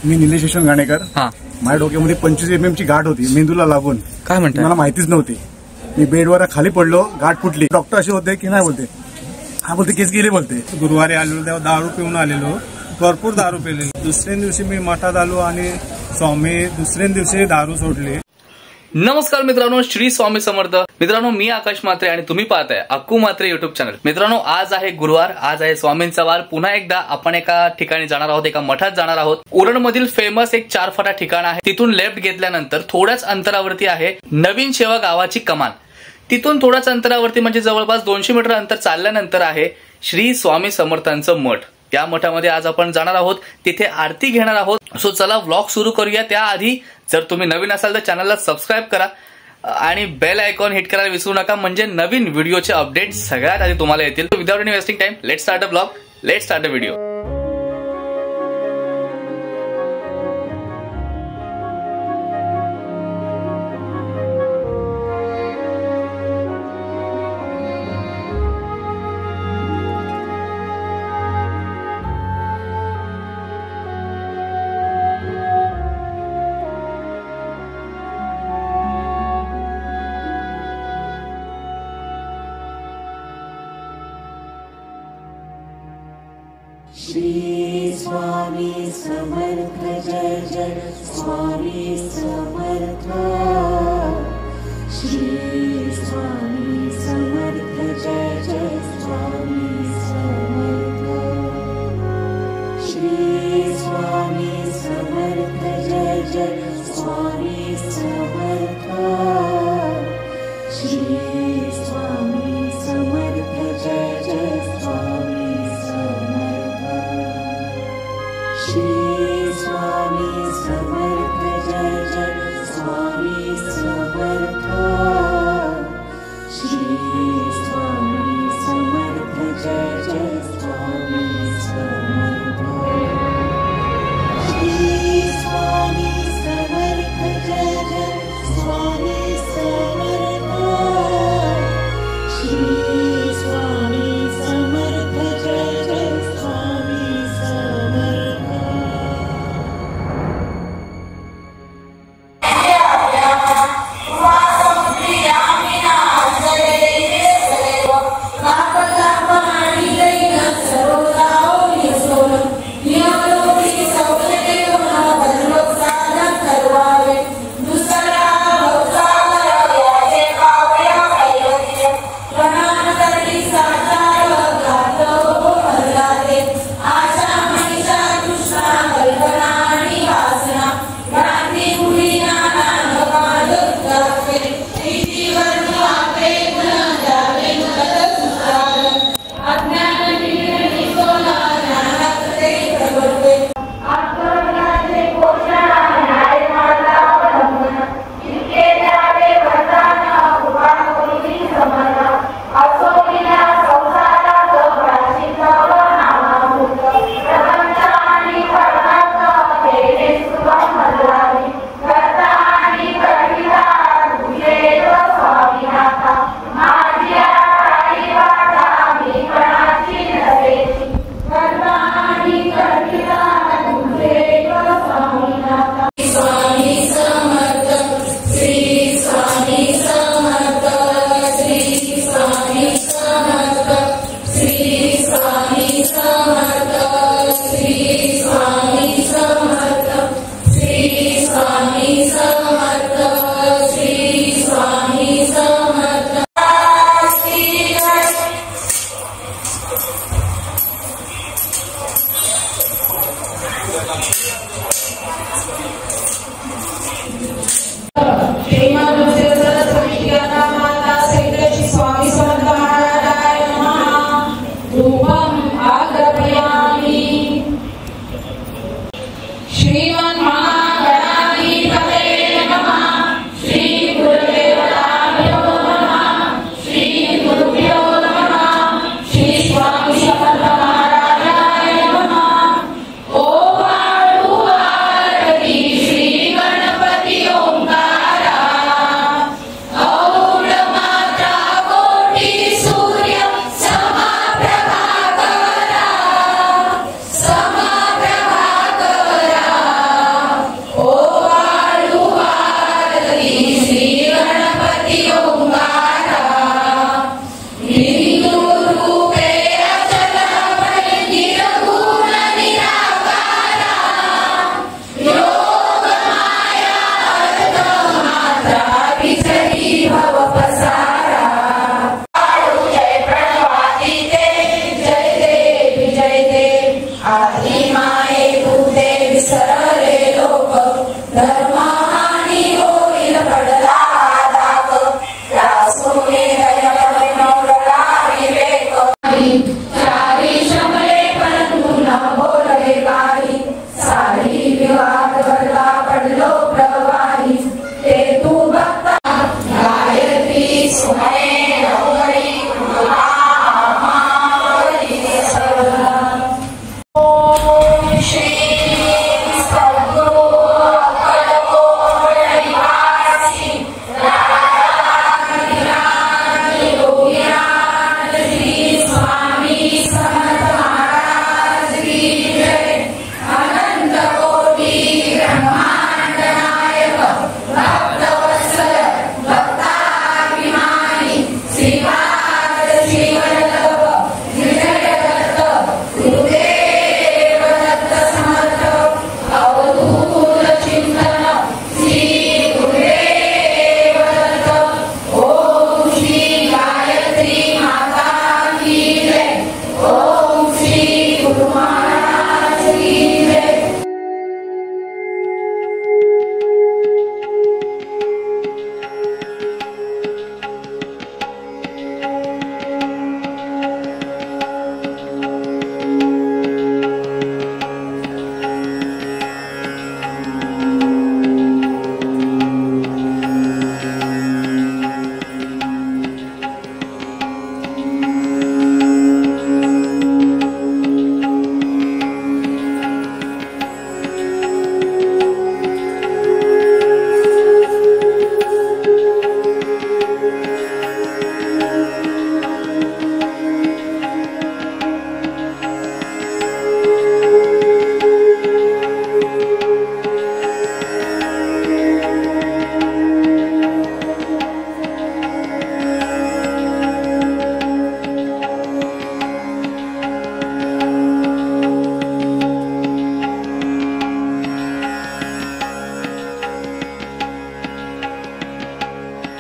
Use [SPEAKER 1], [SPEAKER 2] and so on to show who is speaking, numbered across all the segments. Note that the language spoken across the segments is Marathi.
[SPEAKER 1] मी निलेश यशवंत घाणेकर. माझ्या डोक्यामध्ये 25 mm ची गाठ होती मेंदूला लागून.
[SPEAKER 2] काय म्हणते
[SPEAKER 1] मला माहितीच नव्हती. मी बेडवर खाली पडलो, गाठ फुटली. डॉक्टर असे होते की नाही बोलते, हा बोलते केस गेले बोलते.
[SPEAKER 3] गुरुवारी आलेलो तेव्हा दारू पिऊन आलेलो, भरपूर दारू पिलेली. दुसऱ्या दिवशी मी मठात आलो आणि स्वामी दुसऱ्या दिवशी दारू सोडली.
[SPEAKER 2] नमस्कार मित्रांनो, श्री स्वामी समर्थ. मित्रांनो, मी आकाश म्हात्रे आणि तुम्ही पाहताय अक्कू म्हात्रे युट्यूब चॅनल. मित्रांनो, आज आहे गुरुवार, आज आहे स्वामींचा वार. पुन्हा एकदा आपण एका ठिकाणी जाणार आहोत, एका मठात जाणार आहोत. उरण मधील फेमस एक 4 फाटा ठिकाण आहे. तिथून लेफ्ट घेतल्यानंतर थोड्याच अंतरावरती आहे नवीन शेवा गावाची कमान. तिथून थोड्याच अंतरावरती म्हणजे जवळपास 200 मीटर अंतर चालल्यानंतर आहे श्री स्वामी समर्थांचं मठ. या मठामध्ये आज आपण जाणार आहोत, तिथे आरती घेणार आहोत. सो चला व्लॉग सुरू करूया. त्याआधी जर तुम्ही नवीन असाल तर चॅनलला सबस्क्राईब करा आणि बेल आयकॉन हिट करायला विसरू नका, म्हणजे नवीन व्हिडिओचे अपडेट सगळ्यात आधी तुम्हाला येतील. Without any wasting time, let's start a blog, let's start a video.
[SPEAKER 4] Shri Swami Samarth जय जय स्वामी समर्थ. श्री स्वामी समर्थ जय जय स्वामी समर्थ. श्री स्वामी समर्थ जय जय स्वामी समर्थ. श्री स्वामी समर्थ जय जय स्वामी समर्थ. श्री स्वामी समर्थ जय जय स्वामी समर्थ. श्री स्वामी समर्थ जय जय स्वामी समर्थ. श्री स्वामी समर्थ जय जय स्वामी समर्थ. श्री स्वामी समर्थ जय जय स्वामी समर्थ.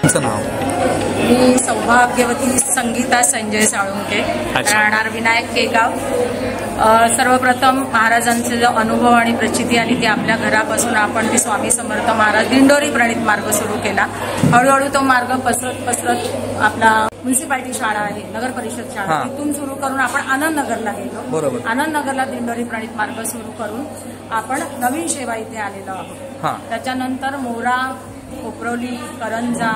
[SPEAKER 2] तुमचं नाव?
[SPEAKER 5] मी सौभाग्यवती संगीता संजय साळुंके,
[SPEAKER 2] अच्छा.
[SPEAKER 5] राहणार विनायक केगाव. सर्वप्रथम महाराजांचे जो अनुभव आणि प्रचिती आली ती आपल्या घरापासून आपण ती स्वामी समर्थ महाराज दिंडोरी प्रणित मार्ग सुरू केला. हळूहळू तो मार्ग पसरत आपला म्युन्सिपालिटी शाळा आहे, नगर परिषद शाळा, तिथून सुरू करून आपण आनंदनगरला गेलो.
[SPEAKER 2] बरोबर.
[SPEAKER 5] आनंदनगरला दिंडोरी प्रणित मार्ग सुरू करून आपण नवीन सेवा इथे आलेलो आहोत. त्याच्यानंतर मोरा, कोपरवली, करंजा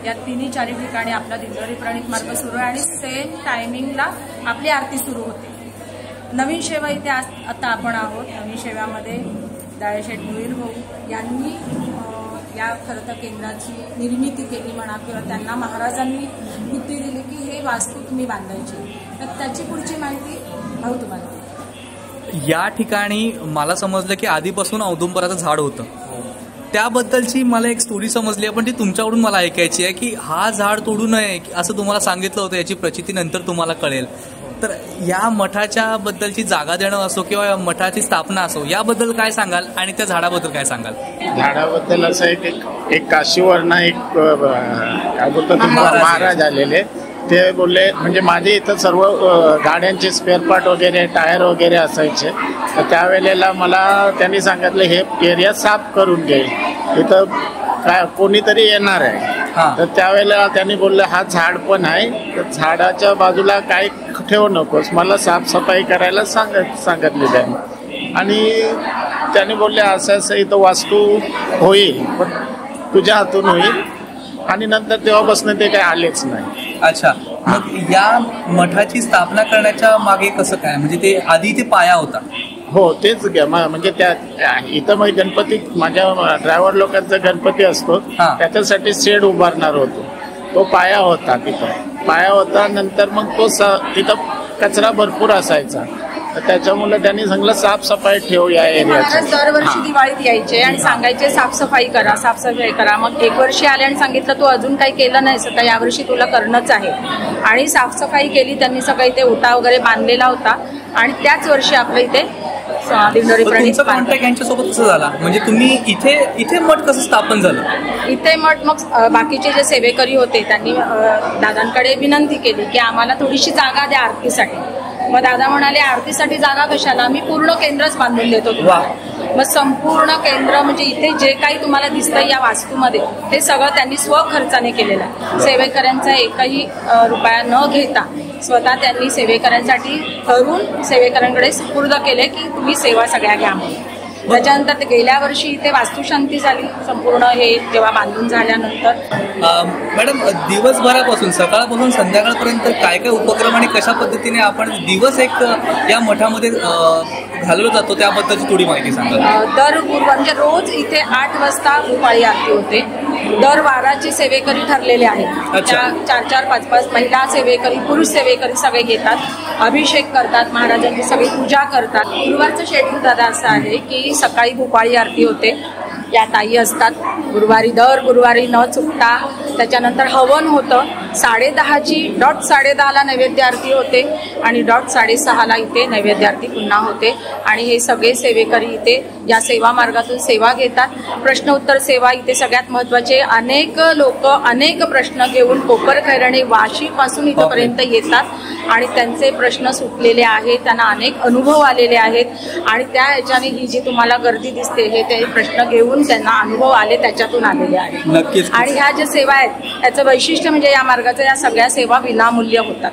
[SPEAKER 5] या तिन्ही चारी ठिकाणी आपला दिंडोरी प्रणित मार्ग सुरू आहे आणि सेम टायमिंगला आपली आरती सुरू होते. नवीन सेवा इथे आता आपण आहोत. नवीन सेवामध्ये दाळेशेठ मुळीर भाऊ यांनी या खरं तर केंद्राची निर्मिती केली म्हणा किंवा त्यांना महाराजांनी बुद्धी दिली की हे वास्तू तुम्ही बांधायची, तर त्याची पुढची माहिती भाऊ तुम्हाला.
[SPEAKER 2] या ठिकाणी मला समजलं की आधीपासून औदुंबराचं झाड होतं, त्याबद्दलची मला एक स्टोरी समजली, पण ती तुमच्याकडून मला ऐकायची आहे की हा झाड तोडू नये असं तुम्हाला सांगितलं होतं, याची प्रचिती नंतर तुम्हाला कळेल. तर या मठाच्या बद्दलची जागा देणं असो किंवा मठाची स्थापना असो, याबद्दल काय सांगाल आणि त्या झाडाबद्दल काय सांगाल?
[SPEAKER 6] झाडाबद्दल असं एक काशीवरनं एक काय बोलतो महाराज आलेले, ते बोलले म्हणजे माझे इथं सर्व गाड्यांचे स्पेअर पार्ट वगैरे टायर वगैरे असायचे, तर त्यावेळेला मला त्यांनी सांगितलं हे एरिया साफ करून घे, इथं काय कोणीतरी येणार आहे. तर त्यावेळेला त्यांनी बोलले हा झाड पण आहे, तर झाडाच्या बाजूला काय ठेवू नकोस, मला साफसफाई करायला सांगितली त्यांनी. आणि त्यांनी बोलले असं असं इथं वास्तू होईल पण तुझ्या हातून होईल, आणि नंतर तेव्हापासून ते काही आलेच नाही.
[SPEAKER 2] अच्छा, मग या मठाची स्थापना करण्याच्या मागे कसं काय, म्हणजे ते आधी ते पाया होता?
[SPEAKER 6] हो तेच घ्या, म्हणजे त्या इथं मग गणपती माझ्या ड्रायव्हर लोकांचा गणपती असतो त्याच्यासाठी शेड उभारणार होतो, तो पाया होता, तिथं पाया होता. नंतर मग तो तिथं कचरा भरपूर असायचा, तर त्याच्यामुळे त्यांनी सांगितलं साफसफाई ठेव या एरियाची.
[SPEAKER 5] दरवर्षी दिवाळीत यायचे आणि सांगायचे साफसफाई करा, साफसफाई करा. मग एक वर्षी आले आणि सांगितलं तू अजून काही केलं नाहीस, तर यावर्षी तुला करणंच आहे. आणि साफसफाई केली त्यांनी, सगळं इथे उटा वगैरे बांधलेला होता आणि त्याच वर्षी आपल्या इथे दिंडोरी प्रणित
[SPEAKER 2] कॉन्टॅक्ट यांच्यासोबत कसं झाला, म्हणजे तुम्ही इथे मठ कसं स्थापन झालं?
[SPEAKER 5] इथे मठ मग बाकीचे जे सेवेकरी होते त्यांनी दादांकडे विनंती केली की आम्हाला थोडीशी जागा द्या आरतीसाठी. मग दादा म्हणाले आरतीसाठी जागा कशाला, आम्ही पूर्ण केंद्रच बांधून देतो तुम्हाला. मग संपूर्ण केंद्र म्हणजे इथे जे काही तुम्हाला दिसतं या वास्तूमध्ये ते सगळं त्यांनी स्वखर्चाने केलेलं आहे. सेवेकऱ्यांचा एकही रुपया न घेता स्वतः त्यांनी सेवेकऱ्यांसाठी करून सेवेकऱ्यांकडे सुपूर्द केले की तुम्ही सेवा सगळ्या घ्या म्हणून. त्याच्यानंतर गेल्या वर्षी इथे वास्तुशांती झाली संपूर्ण हे जेव्हा बांधून झाल्यानंतर.
[SPEAKER 2] मॅडम, दिवसभरापासून सकाळपासून संध्याकाळपर्यंत काय काय उपक्रम आणि कशा पद्धतीने आपण दिवस एक या मठामध्ये घालवला जातो त्याबद्दलची थोडी माहिती सांगा.
[SPEAKER 5] दर म्हणजे रोज इथे 8 वाजता उपाळी आरती होते. दर वाराचे सेवेकरी ठरलेले आहेत, 4-4, 5-5 महिला सेवेकरी, पुरुष सेवेकरी सगळे येतात, अभिषेक करतात, महाराजांची सगळी पूजा करतात. गुरुवारचं शेड्यूल दादा असं आहे की सकाळी भोपाळी आरती होते, या ताई असतात गुरुवारी, दर गुरुवारी न चुकता. त्याच्यानंतर हवन होतं, 10:30ची डॉट 10:30ला नैवेद्य आरती होते आणि डॉट 6:30ला इथे नैवेद्य आरती पुन्हा होते. आणि हे सगळे सेवेकरी इथे या सेवा मार्गातून सेवा घेतात. प्रश्न उत्तर सेवा इथे सगळ्यात महत्वाचे. अनेक लोक अनेक प्रश्न घेऊन कोपरखैरणे वाशीपासून इथपर्यंत येतात आणि त्यांचे प्रश्न सुटलेले आहेत, त्यांना अनेक अनुभव आलेले आहेत आणि त्या ह्याच्याने ही जी तुम्हाला गर्दी दिसते हे ते प्रश्न घेऊन त्यांना अनुभव आले, त्याच्यातून आलेले आहेत.
[SPEAKER 2] नक्कीच.
[SPEAKER 5] आणि ह्या ज्या सेवा आहेत त्याचं वैशिष्ट्य म्हणजे या मार्गाच्या या सगळ्या सेवा विनामूल्य होतात.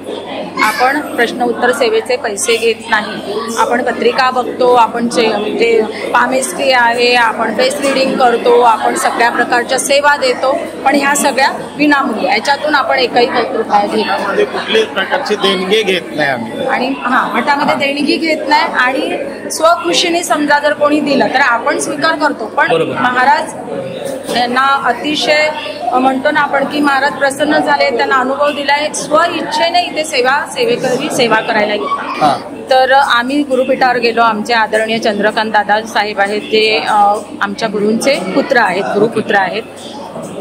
[SPEAKER 5] आपण प्रश्न उत्तर सेवेचे पैसे घेत नाही. आपण पत्रिका बघतो, आपण म्हणजे पामेस्ट्री आहे, आपण फेस रिडिंग करतो, आपण सगळ्या प्रकारच्या सेवा देतो, पण ह्या सगळ्या विनामूल्य. याच्यातून आपण एकही रुपया घेत नाही,
[SPEAKER 6] कुठल्याच प्रकारची देणगी घेत नाही आम्ही.
[SPEAKER 5] आणि मठामध्ये देणगी घेत नाही आणि स्वखुशीने समजा जर कोणी दिलं तर आपण स्वीकार करतो. पण महाराज यांना अतिशय म्हणतो ना आपण की महाराज प्रसन्न झाले, त्यांना अनुभव दिलाय, स्व इच्छेने इथे सेवेकरी सेवा करायला येतात. तर आम्ही गुरुपीठावर गेलो. आमचे आदरणीय चंद्रकांत दादा साहेब आहेत, जे आमच्या गुरूंचे पुत्र आहेत, गुरुपुत्र आहेत.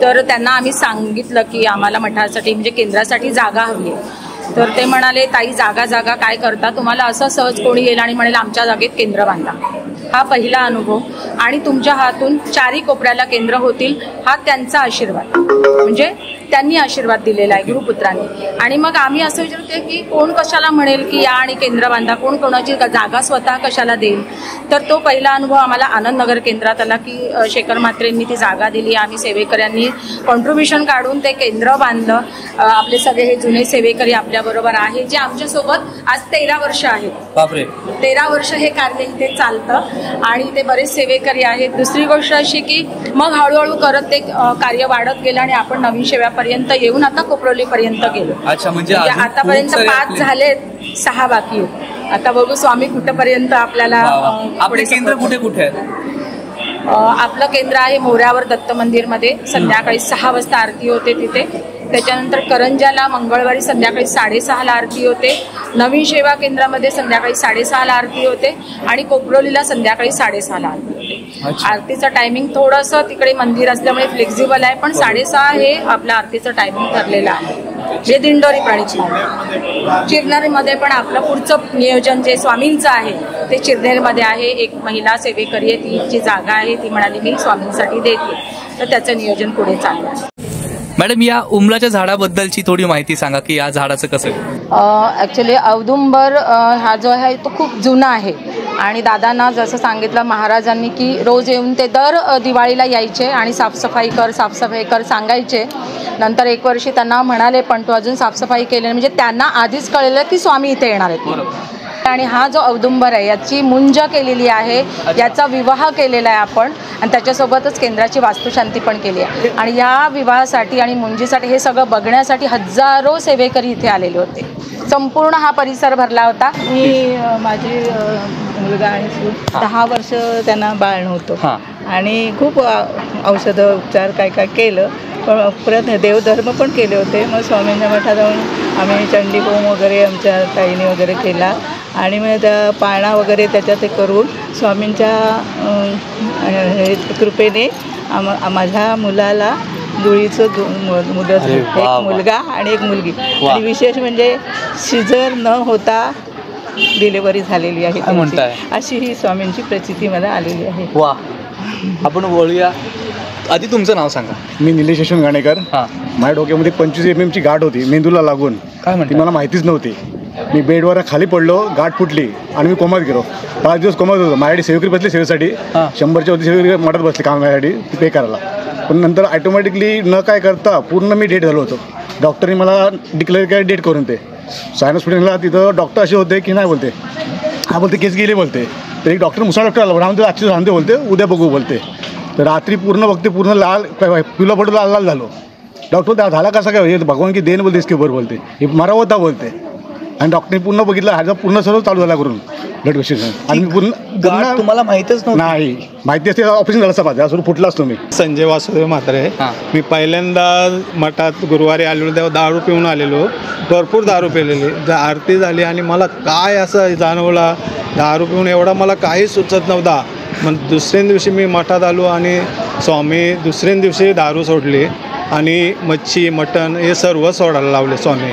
[SPEAKER 5] तर त्यांना आम्ही सांगितलं की आम्हाला मठासाठी म्हणजे केंद्रासाठी जागा हवी आहे. तर ते म्हणाले ताई जागा काय करता, तुम्हाला असं सहज कोणी येईल आणि म्हणेल आमच्या जागेत केंद्र बांधा. हा पहिला अनुभव. आणि तुमच्या हातून 4ही कोपऱ्याला केंद्र होतील, हा त्यांचा आशीर्वाद. म्हणजे त्यांनी आशीर्वाद दिलेला आहे गुरुपुत्रांनी. आणि मग आम्ही असं विचारते की कोण कशाला म्हणेल की या आणि केंद्र बांधा, कोण कोणाची जागा स्वतः कशाला देईल. तर तो पहिला अनुभव आम्हाला आनंदनगर केंद्रात आला की शेखर म्हात्रेंनी ती जागा दिली. आम्ही सेवेकऱ्यांनी कॉन्ट्रीब्युशन काढून ते केंद्र बांधलं. आपले सगळे हे जुने सेवेकरी आपल्याबरोबर आहे जे आमच्यासोबत आज 13 वर्ष आहेत.
[SPEAKER 2] बापरे,
[SPEAKER 5] 13 वर्ष हे कार्य इथे चालतं आणि ते बरेच सेवेकरी आहेत. दुसरी गोष्ट अशी की मग हळूहळू करत ते कार्य वाढत गेलं आणि आपण नवीन शेव्यापर्यंत येऊन आता कोपरोलीपर्यंत गेलो.
[SPEAKER 2] अच्छा, म्हणजे
[SPEAKER 5] आतापर्यंत 5 झालेत, 6 बाकी आहेत. आता बघू स्वामी कुठेपर्यंत आपल्याला.
[SPEAKER 2] आपले केंद्र कुठे कुठे आहेत?
[SPEAKER 5] आपलं केंद्र आहे मोऱ्यावर दत्त मंदिरमध्ये, संध्याकाळी 6 वाजता आरती होते तिथे. त्याच्यानंतर करंजाला मंगळवारी संध्याकाळी 6:30ला आरती होते. नवीन सेवा केंद्रामध्ये संध्याकाळी 6:30ला आरती होते आणि कोपरोलीला संध्याकाळी 6:30ला आरती होते. आरतीचं टायमिंग थोडंसं तिकडे मंदिर असल्यामुळे फ्लेक्झिबल आहे, पण 6:30 हे आपलं आरतीचं टायमिंग ठरलेलं आहे. जे दिंडोरी प्रणित चिरनेरमध्ये पण आपलं पुढचं नियोजन जे स्वामींचं आहे ते चिरनेरमध्ये आहे. एक महिला सेवेकरी आहे, तिची जागा आहे, ती म्हणाली मी स्वामींसाठी देते, तर त्याचं नियोजन पुढे चालू आहे.
[SPEAKER 2] मॅडम, या उमलाच्या झाडाबद्दलची थोडी माहिती सांगा की या झाडाचं कसं आहे?
[SPEAKER 5] ॲक्च्युली औदुंबर हा जो आहे तो खूप जुना आहे आणि दादांना जसं सांगितलं महाराजांनी की रोज येऊन ते दर दिवाळीला यायचे आणि साफसफाई कर सांगायचे. नंतर 1 वर्षी त्यांना म्हणाले पण तो अजून साफसफाई केली नाही, म्हणजे त्यांना आधीच कळलं की स्वामी इथे येणार आहेत. आणि हा जो औदुंबर आहे याची मुंज केलेली आहे, याचा विवाह केलेला आहे आपण आणि त्याच्यासोबतच केंद्राची वास्तुशांती पण केली आहे. आणि या विवाहासाठी आणि मुंजीसाठी हे सगळं बघण्यासाठी हजारो सेवेकरी इथे आलेले होते. संपूर्ण हा परिसर भरला होता.
[SPEAKER 7] मी माझी मुलगा आणि 10 वर्ष त्यांना बाळ नव्हतं आणि खूप औषधं उपचार काय केलं, पण परत देवधर्म पण केले होते. मग स्वामींच्या मठात जाऊन आम्ही चंडी होम वगैरे आमच्या ताईने वगैरे केला आणि मग त्या पाळणा वगैरे त्याच्यात ते करून स्वामींच्या कृपेने माझ्या मुलाला जुळीचं मुदत, एक मुलगा आणि एक मुलगी. आणि विशेष म्हणजे सिझर न होता डिलिव्हरी झालेली आहे, अशी ही स्वामींची प्रचिती मला आलेली आहे.
[SPEAKER 2] वा, आपण बोलूया. आधी तुमचं नाव सांगा.
[SPEAKER 1] मी निलेश यशवंत घाणेकर. माझ्या डोक्यामध्ये 25 mm ची गाठ होती मेंदूला लागून.
[SPEAKER 2] काय म्हणते?
[SPEAKER 1] ती मला माहितीच नव्हती. मी बेडवर खाली पडलो, गाठ फुटली आणि मी कोमात गेलो. 5 दिवस कोमात होतो. माझ्यासाठी सेवेकरी बसले, सेवेसाठी 100च्या वरती सेवेकरी मठात बसले कामासाठी पे करायला. पण नंतर ऑटोमॅटिकली न काय करता पूर्ण मी डेट झालो होतो. डॉक्टरनी मला डिक्लेअर केलं डेट करून. ते सायन्स हॉस्पिटलला तिथं डॉक्टर असे होते की नाही बोलते, हा बोलते केस गेले बोलते. तर एक डॉक्टर मुसळा डॉक्टर आला, म्हणते आजची सांगते बोलते, उद्या बघू बोलते. तर रात्री पूर्ण बघते, पूर्ण लाल पिवला पडून लाल लाल झालो. डॉक्टर झाला कसा काय, हे भगवान की देन बोलते, इसके बरोबर बोलते, हे मरा होता बोलते. आणि डॉक्टरने पूर्ण बघितलं, ह्याचा पूर्ण सर्व चालू झाला करून ब्लड प्रेशर. आणि पूर्ण
[SPEAKER 2] तुम्हाला माहितच नव्हतं?
[SPEAKER 1] नाही, माहिती असते ऑपरेशन झालं असं पाहिजे, असं फुटला असतो. मी
[SPEAKER 3] संजय वासुदेव म्हात्रे. मी पहिल्यांदा मठात गुरुवारी आलेलो तेव्हा दारू पिऊन आलेलो, भरपूर दारू पिलेली. आरती झाली आणि मला काय असं जाणवला, दारू पिऊन एवढा मला काही सुचत नव्हता. मग दुसऱ्या दिवशी मी मठात आलो आणि स्वामी दुसऱ्या दिवशी दारू सोडली आणि मच्छी मटण हे सर्व सोडायला लावले स्वामी.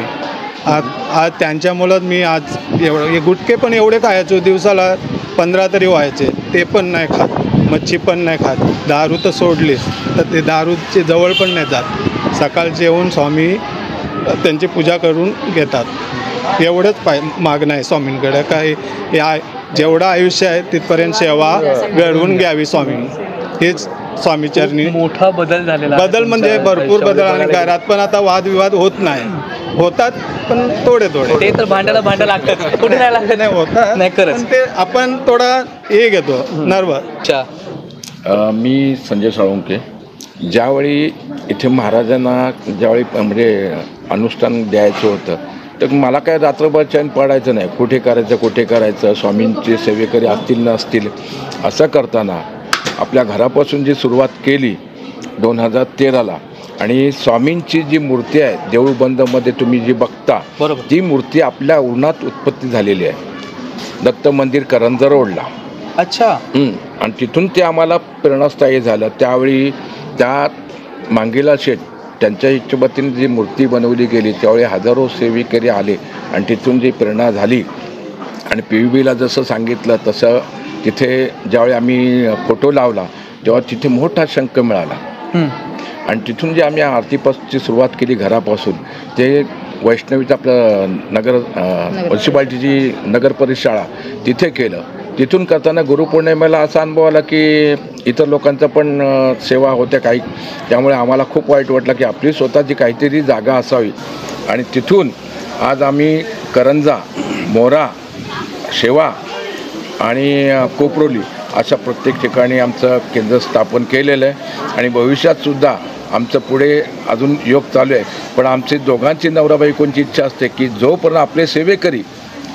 [SPEAKER 3] आज त्यांच्यामुळं मी आज हे गुटखे पण एवढे खायचो, दिवसाला 15 तरी व्हायचे, ते पण नाही खात, मच्छी पण नाही खात. दारू तर सोडलीच, तर ते दारूचे जवळ पण नाही जात. सकाळचे येऊन स्वामी त्यांची पूजा करून घेतात. एवढंच मागणं आहे स्वामींकडे. काय या जेवढं आयुष्य आहे तिथपर्यंत सेवा घडवून घ्यावी स्वामी, हेच स्वामीचरणी.
[SPEAKER 2] मोठा बदल झालेला,
[SPEAKER 3] बदल म्हणजे भरपूर बदल. आणि घरात पण आता वादविवाद होत नाही, होतात पण थोडे
[SPEAKER 2] ते तर भांडायला लागतात, कुठे नाही लागत,
[SPEAKER 3] नाही होतात
[SPEAKER 2] नाही करत.
[SPEAKER 3] पण ते आपण थोडा हे घेतो नर्व.
[SPEAKER 8] मी संजय साळुंके. ज्यावेळी इथे महाराजांना ज्यावेळी म्हणजे अनुष्ठान द्यायचं होतं, तर मला काय रात्रभर चैन पडायचं नाही, कुठे करायचं. स्वामींचे सेवेकरी असतील नसतील असं करताना आपल्या घरापासून जी सुरुवात केली 2013ला, आणि स्वामींची जी मूर्ती आहे देऊळबंदमध्ये तुम्ही जी बघता, ती मूर्ती आपल्या उन्हात उत्पत्ती झालेली आहे, दत्त मंदिर करंजा रोडला.
[SPEAKER 2] अच्छा.
[SPEAKER 8] आणि तिथून ते आम्हाला प्रेरणास्थायी झालं. त्यावेळी त्या मांगीला शेठ त्यांच्या इच्छेवतीने जी मूर्ती बनवली गेली, त्यावेळी हजारो सेवेकरी आले आणि तिथून जी प्रेरणा झाली. आणि PVBला जसं सांगितलं तसं तिथे ज्यावेळी आम्ही फोटो लावला तेव्हा तिथे मोठा शंख मिळाला. आणि तिथून जे आम्ही आरतीपासूनची सुरुवात केली घरापासून, ते वैष्णवीचं आपलं नगर म्युन्सिपाल्टीची नगर परिषद शाळा तिथे केलं. तिथून करताना गुरुपौर्णिमेला असा अनुभव आला की इतर लोकांचं पण सेवा होत्या काही, त्यामुळे आम्हाला खूप वाईट वाटलं की आपली स्वतःची काहीतरी जागा असावी. आणि तिथून आज आम्ही करंजा, मोरा, शेवा आणि कोपरोली अशा प्रत्येक ठिकाणी आमचं केंद्र स्थापन केलेलं आहे. आणि भविष्यातसुद्धा आमचं पुढे अजून योग चालू आहे. पण आमची दोघांची नवरा बायकोंची इच्छा असते की जोपर्यंत आपले सेवेकरी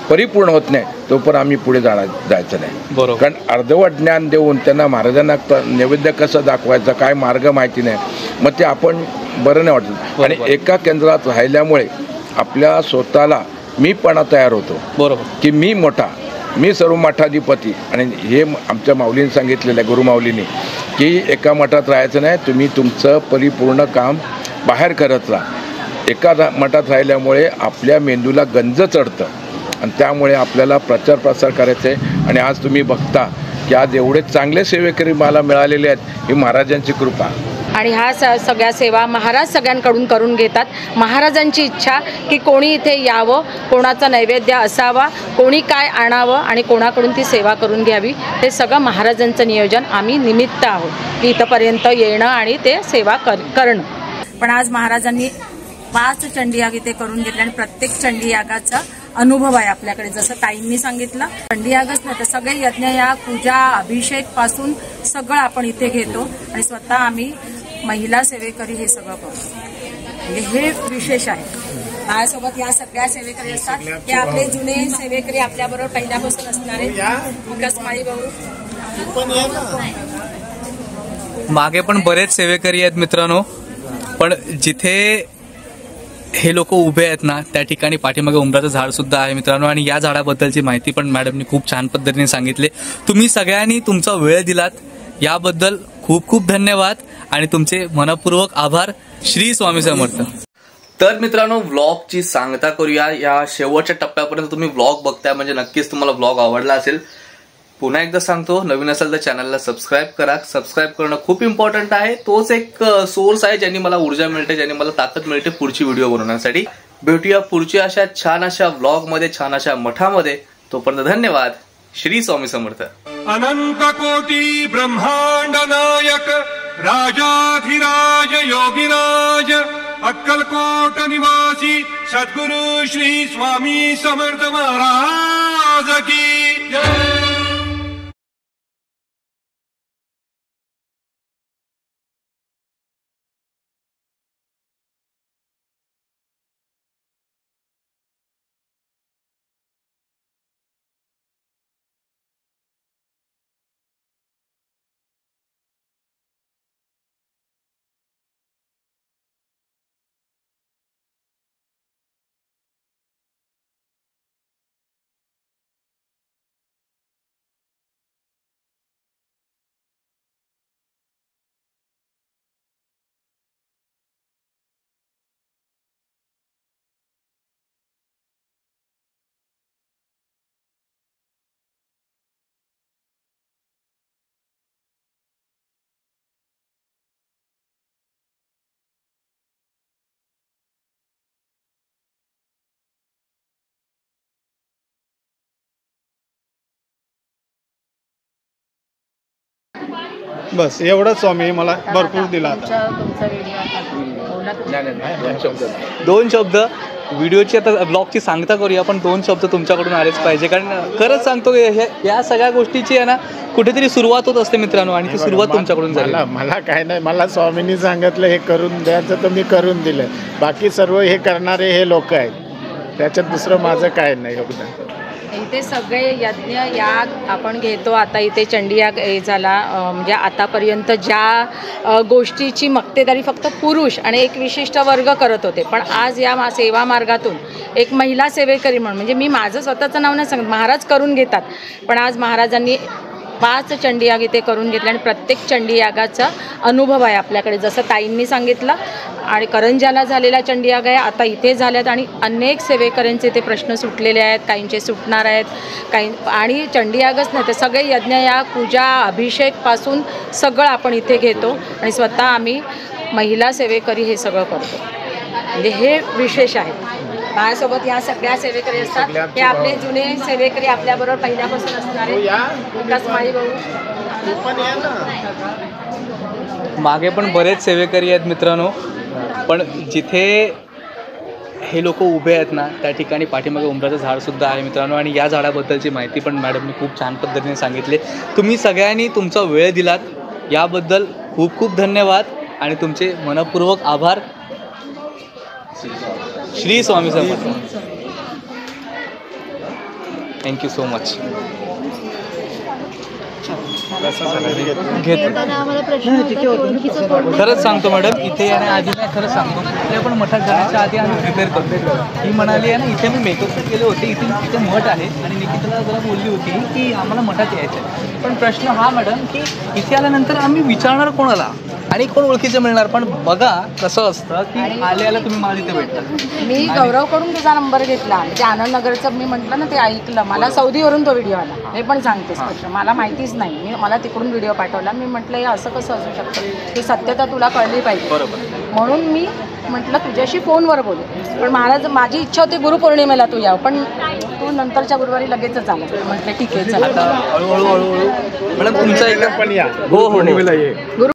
[SPEAKER 8] परिपूर्ण होत नाही तोपर्यंत आम्ही पुढे जायचं नाही.
[SPEAKER 2] बरोबर.
[SPEAKER 8] कारण अर्धवट ज्ञान देऊन त्यांना महाराजांना नैवेद्य कसं दाखवायचं, काय मार्ग माहिती नाही, मग ते आपण बरं नाही वाटत. आणि एका केंद्रात राहिल्यामुळे आपल्या स्वतःला मीपणा तयार होतो.
[SPEAKER 2] बरोबर.
[SPEAKER 8] की मी मोठा, मी सर्व मठाधिपती. आणि हे आमच्या माऊलींनी सांगितलेलं आहे, गुरुमाऊलींनी, की एका मठात राहायचं नाही, तुम्ही तुमचं परिपूर्ण काम बाहेर करत राहा. एका मठात राहिल्यामुळे आपल्या मेंदूला गंज चढतं आणि त्यामुळे आपल्याला प्रचार प्रसार करायचं आहे. आणि आज तुम्ही बघता की आज एवढे चांगले सेवेकरी मला मिळालेले आहेत, ही महाराजांची कृपा.
[SPEAKER 5] आणि ह्या सगळ्या सेवा महाराज सगळ्यांकडून करून घेतात. महाराजांची इच्छा की कोणी इथे यावं, कोणाचा नैवेद्य असावा, कोणी काय आणावं आणि कोणाकडून ती सेवा करून घ्यावी, हे सगळं महाराजांचं नियोजन. आम्ही निमित्त आहोत की इथंपर्यंत येणं आणि ते सेवा करणं. पण आज महाराजांनी 5 चंडीयाग इथे करून घेतले आणि प्रत्येक चंडीयागाचा अनुभव आहे आपल्याकडे. जसं ताईंनी सांगितलं, चंडीयागच नाही तर सगळे यज्ञयाग, पूजा, अभिषेक पासून सगळं आपण इथे घेतो आणि स्वतः आम्ही महिला सेवेकरी हे सगळं करतो. हे विशेष आहे. माझ्यासोबत या सगळ्या सेवेकरी असतात. ते आपले जुने सेवेकरी आपल्याबरोबर पहिल्यापासून असणारे विकास माळी भाऊ.
[SPEAKER 2] मागे पण बरेच सेवेकरी आहेत मित्रांनो. पण जिथे हे लोक उभे आहेत ना, त्या ठिकाणी पाठीमागे उंबराचं झाड सुद्धा आहे मित्रांनो. आणि या झाडाबद्दलची माहिती पण मॅडमनी खूप छान पद्धतीने सांगितली. तुम्ही सगळ्यांनी तुमचा वेळ दिलात याबद्दल खूप खूप धन्यवाद आणि तुमचे मनपूर्वक आभार. श्री स्वामी समर्थ. तर मित्रांनो, व्लॉगची सांगता करूया. या शेवटच्या टप्प्यापर्यंत तुम्ही व्लॉग बघताय म्हणजे नक्कीच तुम्हाला व्लॉग आवडला असेल. पुन्हा एकदा सांगतो, नवीन असेल तर चॅनलला सबस्क्राईब करा. सबस्क्राईब करणं खूप इम्पॉर्टंट आहे. तोच एक सोर्स आहे ज्यांनी मला ऊर्जा मिळते, ज्यांनी मला ताकद मिळते पुढची व्हिडिओ बनवण्यासाठी. भेटूया पुढची अशा छान अशा व्लॉगमध्ये, छान अशा मठामध्ये. तोपर्यंत धन्यवाद. श्री स्वामी समर्थ.
[SPEAKER 9] अनंत कोटी ब्रह्मांड नायक राजाधिराज योगिराज अक्कलकोट निवासी सद्गुरु श्री स्वामी समर्थ महाराज की जय.
[SPEAKER 3] बस एवढंच स्वामी मला भरपूर दिला.
[SPEAKER 2] दोन शब्द व्हिडिओची, आता ब्लॉगची सांगता करूया, पण 2 शब्द तुमच्याकडून आलेच पाहिजे. कारण खरंच सांगतो या सगळ्या गोष्टीची आहे ना कुठेतरी सुरुवात होत असते मित्रांनो, आणि ती सुरुवात तुमच्याकडून झाली.
[SPEAKER 6] मला काय नाही, मला स्वामींनी सांगितलं हे करून द्यायचं तर मी करून दिलं. बाकी सर्व हे करणारे हे लोक आहेत, त्याच्यात दुसरं माझं काय नाही योगदान.
[SPEAKER 5] इथे सगळे यज्ञ याग आपण घेतो. आता इथे चंडीयाग झाला. म्हणजे आतापर्यंत ज्या गोष्टीची मक्तेदारी फक्त पुरुष आणि एक विशिष्ट वर्ग करत होते, पण आज या सेवा मार्गातून एक महिला सेवेकरी म्हणून, म्हणजे मी माझं स्वतःचं नाव नाही सांगत, महाराज करून घेतात, पण आज महाराजांनी 5 चंडीयाग इथे करून घेतले आणि प्रत्येक चंडीयागाचा अनुभव आहे आपल्याकडे. जसं ताईंनी सांगितलं, आणि करंजाला झालेला चंडीयाग आहे, आता इथे झाल्यात आणि अनेक सेवेकऱ्यांचे ते प्रश्न सुटलेले आहेत, काहींचे सुटणार आहेत, काही. आणि चंडीयागच नाही तर सगळे यज्ञयाग, पूजा, अभिषेक पासून सगळं आपण इथे घेतो आणि स्वतः आम्ही महिला सेवेकरी हे सगळं करतो. म्हणजे हे विशेष आहे. माझ्यासोबत या सगळ्या सेवेकरी असतात. हे आपले जुने सेवेकरी आपल्याबरोबर पहिल्यापासून असणारे विकास माळी भाऊ.
[SPEAKER 2] मागे पण बरेच सेवेकरी आहेत मित्रांनो, पण जिथे हे लोक उभे आहेत ना त्या ठिकाणी पाठीमागे उंबराचं झाडसुद्धा आहे मित्रांनो. आणि या झाडाबद्दलची माहिती पण मॅडमने खूप छान पद्धतीने सांगितली. तुम्ही सगळ्यांनी तुमचा वेळ दिलात याबद्दल खूप खूप धन्यवाद आणि तुमचे मनपूर्वक आभार. Shri Swami Samarth. Thank you so much. खरंच सांगतो मॅडम, इथे येण्याआधी नाही, खरंच सांगतो इथे आपण मठात जाण्याच्या आधी आम्ही प्रिपेअर करतो. ही म्हणाली आहे ना इथे मी मेकअप केले होते, इथे मठ आहे आणि निकिताला जरा बोलली होती की आम्हाला मठात यायचं आहे. पण प्रश्न हा मॅडम की इथे आल्यानंतर आम्ही विचारणार कोणाला आणि कोण ओळखीचं मिळणार. पण बघा कसं असतं की आल्याला तुम्ही मला तिथे भेटता.
[SPEAKER 5] मी गौरवकडून तुझा नंबर घेतला. म्हणजे आनंदनगरचं मी म्हटलं ना ते ऐकलं. मला सौदीवरून तो व्हिडिओ आला. हे पण सांगतेस प्रश्न मला माहितीच नाही. मला तिकडून व्हिडिओ पाठवला. मी म्हटलं हे असं कसं असू शकतं, ही सत्यता तुला कळली पाहिजे.
[SPEAKER 2] बरोबर.
[SPEAKER 5] म्हणून मी म्हटलं तुझ्याशी फोनवर बोलू. पण महाराज माझी इच्छा होती गुरुपौर्णिमेला तू यावं, पण तू नंतरच्या गुरुवारी लगेचच आला. म्हटलं ठीक आहे चला.
[SPEAKER 2] हळूहळू मॅडम तुमचा एक
[SPEAKER 3] पण या
[SPEAKER 2] हो हो.